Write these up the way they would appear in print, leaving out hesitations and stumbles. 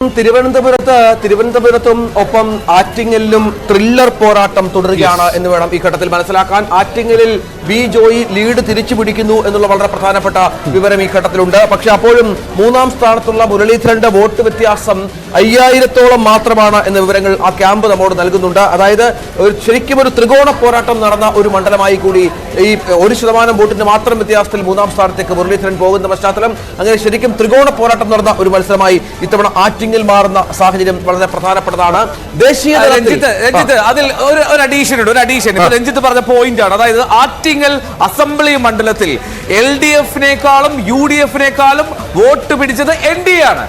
തിരുവനന്തപുരത്തും ഒപ്പം ആറ്റിങ്ങലിലും ത്രില്ലർ പോരാട്ടം തുടരുകയാണ് എന്ന് വേണം ഈ ഘട്ടത്തിൽ മനസ്സിലാക്കാൻ. ആറ്റിങ്ങലിൽ വി ജോയി ലീഡ് തിരിച്ചു പിടിക്കുന്നു എന്നുള്ള വളരെ പ്രധാനപ്പെട്ട വിവരം ഈ ഘട്ടത്തിലുണ്ട്. പക്ഷെ അപ്പോഴും മൂന്നാം സ്ഥാനത്തുള്ള മുരളീധരന്റെ വോട്ട് വ്യത്യാസം 5000-ഓളം മാത്രമാണ് എന്ന വിവരങ്ങൾ ആ ക്യാമ്പ് നമ്മോട് നൽകുന്നുണ്ട്. അതായത് ശരിക്കും ഒരു ത്രികോണ പോരാട്ടം നടന്ന ഒരു മണ്ഡലമായി കൂടി ഈ 1% വോട്ടിന്റെ മാത്രം വ്യത്യാസത്തിൽ മൂന്നാം സ്ഥാനത്തേക്ക് മുരളീധരൻ പോകുന്ന പശ്ചാത്തലം. അങ്ങനെ ശരിക്കും ത്രികോണ പോരാട്ടം നടന്ന ഒരു മത്സരമായി ഇത്തവണ ആറ്റിങ്ങൽ മാറുന്ന സാഹചര്യം വളരെ പ്രധാനപ്പെട്ടതാണ്. ദേശീയ അതിൽ ഒരു അഡീഷൻ രഞ്ജിത്ത് പറഞ്ഞ പോയിന്റ് ആണ്. അതായത് ആറ്റിങ്ങൽ അസംബ്ലി മണ്ഡലത്തിൽ LDF-നേക്കാളും UDF-നേക്കാളും വോട്ട് പിടിച്ചത് NDA ആണ്.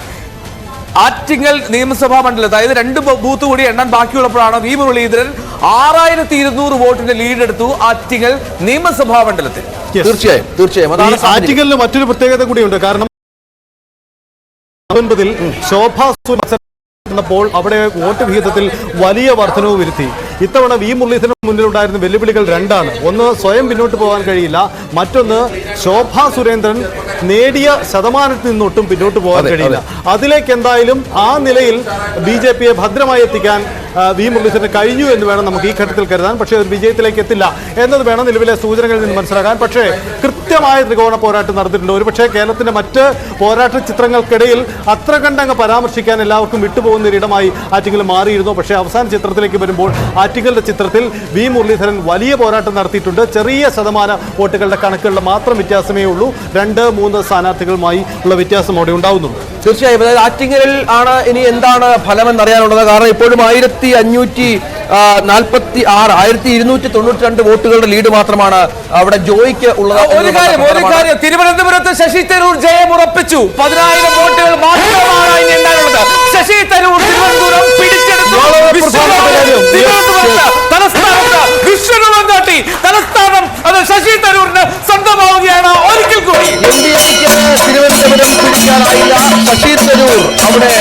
ആറ്റിങ്ങൽ നിയമസഭാ മണ്ഡലം, അതായത് 2 ബൂത്ത് കൂടി എണ്ണാൻ ബാക്കിയുള്ളപ്പോഴാണ് വി മുരളീധരൻ 6200 വോട്ടിന്റെ ലീഡ് എടുത്തു ആറ്റിങ്ങൽ നിയമസഭാ മണ്ഡലത്തിൽ. തീർച്ചയായും ആറ്റിങ്ങലിന് മറ്റൊരു പ്രത്യേകത കൂടിയുണ്ട്. കാരണം 19-ൽ ശോഭാ പ്പോൾ അവിടെ വോട്ട് വിഹിതത്തിൽ വലിയ വർധനവ് വരുത്തി. ഇത്തവണ വി മുരളീധരന് മുന്നിലുണ്ടായിരുന്ന വെല്ലുവിളികൾ രണ്ടാണ്. ഒന്ന്, സ്വയം പിന്നോട്ട് പോകാൻ കഴിയില്ല. മറ്റൊന്ന്, ശോഭാ സുരേന്ദ്രൻ നേടിയ ശതമാനത്തിൽ നിന്നൊട്ടും പിന്നോട്ട് പോകാൻ കഴിയില്ല. അതിലേക്ക് എന്തായാലും ആ നിലയിൽ BJPയെ ഭദ്രമായി എത്തിക്കാൻ വി മുരളീധരന് കഴിഞ്ഞു എന്ന് വേണം നമുക്ക് ഈ ഘട്ടത്തിൽ കരുതാൻ. പക്ഷേ ഒരു വിജയത്തിലേക്ക് എത്തില്ല എന്നത് വേണം നിലവിലെ സൂചനകളിൽ നിന്ന് മനസ്സിലാക്കാൻ. പക്ഷേ കൃത്യമായ ത്രികോണ പോരാട്ടം നടന്നിട്ടുണ്ട്. ഒരുപക്ഷേ കേരളത്തിന്റെ മറ്റ് പോരാട്ട ചിത്രങ്ങൾക്കിടയിൽ അത്ര കണ്ടങ്ങ് പരാമർശിക്കാൻ എല്ലാവർക്കും വിട്ടുപോകുന്ന ഒരിടമായി ആറ്റിങ്ങൽ മാറിയിരുന്നു. പക്ഷേ അവസാന ചിത്രത്തിലേക്ക് വരുമ്പോൾ ആറ്റിങ്ങലിന്റെ ചിത്രത്തിൽ വി മുരളീധരൻ വലിയ പോരാട്ടം നടത്തിയിട്ടുണ്ട്. ചെറിയ ശതമാന വോട്ടുകളുടെ കണക്കുകളുടെ മാത്രം വ്യത്യാസമേ ഉള്ളൂ. 2-3 സ്ഥാനാർത്ഥികളുമായി ഉള്ള വ്യത്യാസം അവിടെ ഉണ്ടാവുന്നുണ്ട്. തീർച്ചയായും അതായത് ആറ്റിങ്ങലിൽ ആണ് ഇനി എന്താണ് ഫലമെന്ന് അറിയാനുള്ളത്. കാരണം ഇപ്പോഴും 1292 വോട്ടുകളുടെ ലീഡ് മാത്രമാണ് അവിടെ ജോയിക്ക് ഉള്ളത്. ഒരു കാര്യം തിരുവനന്തപുരത്ത് ശശി തരൂർ ജയം ഉറപ്പിച്ചു. 10,000 വോട്ടുകൾ മാത്രമാണ് ഇനി ഉണ്ടാകുന്നത്. ശശി തരൂർ തിരുവനന്തപുരം പിടിച്ചെടുത്തു. തലസ്ഥാനം അത് ശശി തരൂരിന് സ്വന്തമാവുകയാണ്. ഒരിക്കൽ കൂടി തിരുവനന്തപുരം പിടിക്കാനായില്ല. ശശി തരൂർ അവിടെ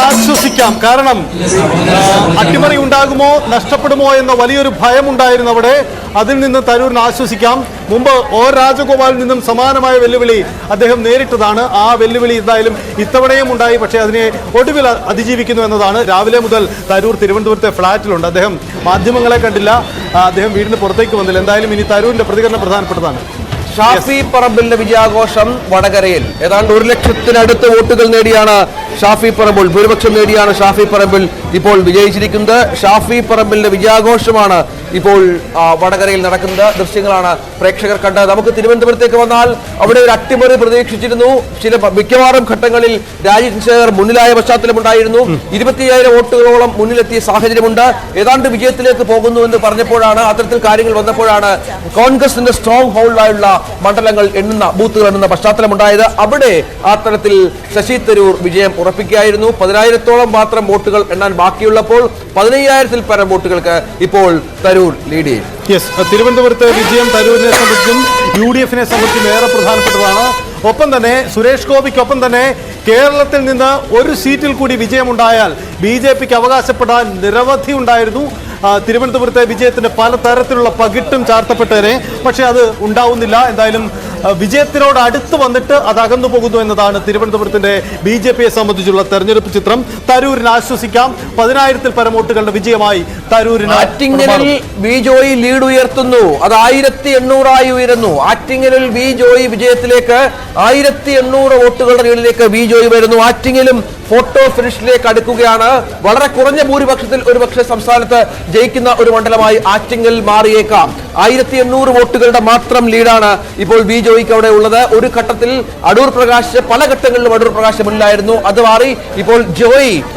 ആശ്വസിക്കാം. കാരണം അട്ടിമറി ഉണ്ടാകുമോ, നഷ്ടപ്പെടുമോ എന്ന വലിയൊരു ഭയമുണ്ടായിരുന്നു അവിടെ. അതിൽ നിന്ന് തരൂരിന് ആശ്വസിക്കാം. മുമ്പ് രാജഗോപാലിൽ നിന്നും സമാനമായ വെല്ലുവിളി അദ്ദേഹം നേരിട്ടതാണ്. ആ വെല്ലുവിളി എന്തായാലും ഇത്തവണയും ഉണ്ടായി. പക്ഷേ അതിനെ ഒടുവിൽ അതിജീവിക്കുന്നു എന്നതാണ്. രാവിലെ മുതൽ തരൂർ തിരുവനന്തപുരത്തെ ഫ്ളാറ്റിലുണ്ട്. അദ്ദേഹം മാധ്യമങ്ങളെ കണ്ടില്ല. അദ്ദേഹം വീടിന് പുറത്തേക്ക് വന്നില്ല. എന്തായാലും ഇനി തരൂരിന്റെ പ്രതികരണം പ്രധാനപ്പെട്ടതാണ്. ഷാഫി പറമ്പിലിന്റെ വിജയാഘോഷം വടകരയിൽ ഏതാണ്ട് 1,00,000-നടുത്ത് വോട്ടുകൾ നേടിയാണ് ഷാഫി പറമ്പിൽ, ഭൂരിപക്ഷം നേടിയാണ് ഷാഫി പറമ്പിൽ ഇപ്പോൾ വിജയിച്ചിരിക്കുന്നത്. ഷാഫി പറമ്പിലിന്റെ വിജയാഘോഷമാണ് ഇപ്പോൾ വടകരയിൽ നടക്കുന്നത്. ദൃശ്യങ്ങളാണ് പ്രേക്ഷകർ കണ്ടത്. നമുക്ക് തിരുവനന്തപുരത്തേക്ക് വന്നാൽ അവിടെ ഒരു അട്ടിമറി പ്രതീക്ഷിച്ചിരുന്നു. മിക്കവാറും ഘട്ടങ്ങളിൽ രാജീവ് ശേഖർ മുന്നിലായ പശ്ചാത്തലമുണ്ടായിരുന്നു. 25,000 വോട്ടുകളോളം മുന്നിലെത്തിയ സാഹചര്യമുണ്ട്. ഏതാണ്ട് വിജയത്തിലേക്ക് പോകുന്നു എന്ന് പറഞ്ഞപ്പോഴാണ്, അത്തരത്തിൽ കാര്യങ്ങൾ വന്നപ്പോഴാണ് കോൺഗ്രസിന്റെ സ്ട്രോങ് ഹോൾഡായുള്ള മണ്ഡലങ്ങൾ ബൂത്തുകൾ എണ്ണുന്ന പശ്ചാത്തലമുണ്ടായത്. അവിടെ ആ തരത്തിൽ ശശി തരൂർ വിജയം ഉറപ്പിക്കുകയായിരുന്നു. 10,000-ഓളം മാത്രം വോട്ടുകൾ എണ്ണാൻ ബാക്കിയുള്ളപ്പോൾ 15,000-ൽ പരം വോട്ടുകൾക്ക് ഇപ്പോൾ തരൂർ ലീഡ് ചെയ്യും. തിരുവനന്തപുരത്തെ വിജയം തരൂരിനെ സംബന്ധിച്ചും UDF-നെ സംബന്ധിച്ചും ഏറെ പ്രധാനപ്പെട്ടതാണ്. ഒപ്പം തന്നെ സുരേഷ് ഗോപിക്കൊപ്പം തന്നെ കേരളത്തിൽ നിന്ന് ഒരു സീറ്റിൽ കൂടി വിജയമുണ്ടായാൽ BJPക്ക് അവകാശപ്പെടാൻ നിരവധി ഉണ്ടായിരുന്നു. തിരുവനന്തപുരത്തെ വിജയത്തിന് പലതരത്തിലുള്ള പകിട്ടും ചാർത്തപ്പെട്ടതിനെ. പക്ഷേ അത് ഉണ്ടാവുന്നില്ല. എന്തായാലും വിജയത്തിനോട് അടുത്ത് വന്നിട്ട് അത് അകന്നു പോകുന്നു എന്നതാണ് തിരുവനന്തപുരത്തിന്റെ BJPയെ സംബന്ധിച്ചുള്ള തെരഞ്ഞെടുപ്പ് ചിത്രം. തരൂരിന് ആശ്വസിക്കാം. 10,000-ൽ പരം വോട്ടുകളുടെ വിജയമായി തരൂരിന്. ആറ്റിങ്ങലിൽ വി ജോയി ലീഡ് ഉയർത്തുന്നു. അത് 1800 ഉയരുന്നു. ആറ്റിങ്ങലിൽ വി ജോയി വിജയത്തിലേക്ക് 1800 വോട്ടുകളുടെ ലീഡിലേക്ക് വി ജോയി വരുന്നു. ആറ്റിങ്ങലും ഫോട്ടോ ഫിനിഷിലേക്ക് അടുക്കുകയാണ്. വളരെ കുറഞ്ഞ ഭൂരിപക്ഷത്തിൽ ഒരുപക്ഷെ സംസ്ഥാനത്ത് ജയിക്കുന്ന ഒരു മണ്ഡലമായി ആറ്റിങ്ങൽ മാറിയേക്കാം. 1800 വോട്ടുകളുടെ മാത്രം ലീഡാണ് ഇപ്പോൾ വി ജോയിക്ക് അവിടെ ഉള്ളത്. ഒരു ഘട്ടത്തിൽ അടൂർ പ്രകാശ്, പല ഘട്ടങ്ങളിലും അടൂർ പ്രകാശ് മുന്നിലായിരുന്നു. അത് മാറി ഇപ്പോൾ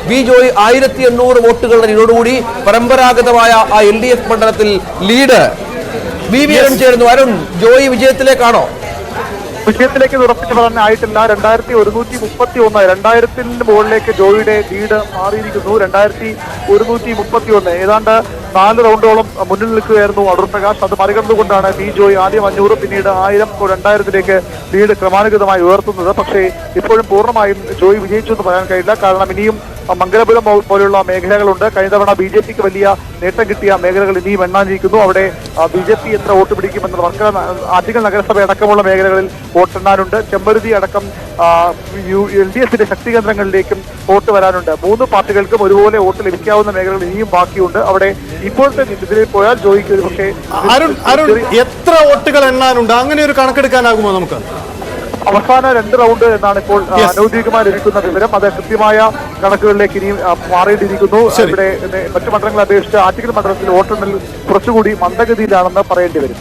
വി ജോയി 1800 വോട്ടുകളുടെ ലീഡോടുകൂടി പരമ്പരാഗതമായ ആ LDF മണ്ഡലത്തിൽ ലീഡ്. വി അരുൺ ചേരുന്നു. അരുൺ, ജോയി വിജയത്തിലേക്കാണോ? വിഷയത്തിലേക്ക് ഉറപ്പിച്ച് പറയാനായിട്ടില്ല. 2131, 2000-ന് മുകളിലേക്ക് ജോയിയുടെ ലീഡ് മാറിയിരിക്കുന്നു. 2131, ഏതാണ്ട് 4 റൗണ്ടോളം മുന്നിൽ നിൽക്കുകയായിരുന്നു അടൂർ പ്രകാശ്. അത് മറികടന്നുകൊണ്ടാണ് ബി ജോയ് ആദ്യം 500, പിന്നീട് 1000, 2000-ലേക്ക് ലീഡ് ക്രമാനുഗതമായി ഉയർത്തുന്നത്. പക്ഷേ ഇപ്പോഴും പൂർണ്ണമായും ജോയ് വിജയിച്ചു എന്ന് പറയാൻ കഴിയില്ല. കാരണം ഇനിയും മംഗലപുരം പോലുള്ള മേഖലകളുണ്ട്. കഴിഞ്ഞ തവണ ബി ജെ പിക്ക് വലിയ നേട്ടം കിട്ടിയ മേഖലകൾ ഇനിയും എണ്ണാനിരിക്കുന്നു. അവിടെ ബി ജെ പി എത്ര വോട്ട് പിടിക്കുമെന്നത് വർക്കല, ആറ്റിങ്ങൽ നഗരസഭ അടക്കമുള്ള മേഖലകളിൽ വോട്ടെണ്ണാനുണ്ട്. ചെമ്പരുതി അടക്കം LDFന്റെ ശക്തി കേന്ദ്രങ്ങളിലേക്കും വോട്ട് വരാനുണ്ട്. 3 പാർട്ടികൾക്കും ഒരുപോലെ വോട്ട് ലഭിക്കാവുന്ന മേഖലകൾ ഇനിയും ബാക്കിയുണ്ട്. അവിടെ ഇപ്പോഴത്തെ ഇതിൽ പോയാൽ ജോയിക്ക് ഒരു പക്ഷേ അരുൺ എത്ര വോട്ടുകൾ എണ്ണാനുണ്ട്, അങ്ങനെ ഒരു കണക്കെടുക്കാനാകുമോ നമുക്ക്? അവസാന 2 റൗണ്ട് എന്നാണ് ഇപ്പോൾ അനൌദ്യോഗികമായി ലഭിക്കുന്ന വിവരം. അത് കൃത്യമായ കണക്കുകളിലേക്ക് ഇനിയും മാറേണ്ടിയിരിക്കുന്നു. ഇവിടെ മറ്റു മണ്ഡലങ്ങളെ അപേക്ഷിച്ച് ആറ്റിങ്ങൽ മണ്ഡലത്തിൽ വോട്ടെണ്ണൽ കുറച്ചുകൂടി മന്ദഗതിയിലാണെന്ന് പറയേണ്ടി വരും.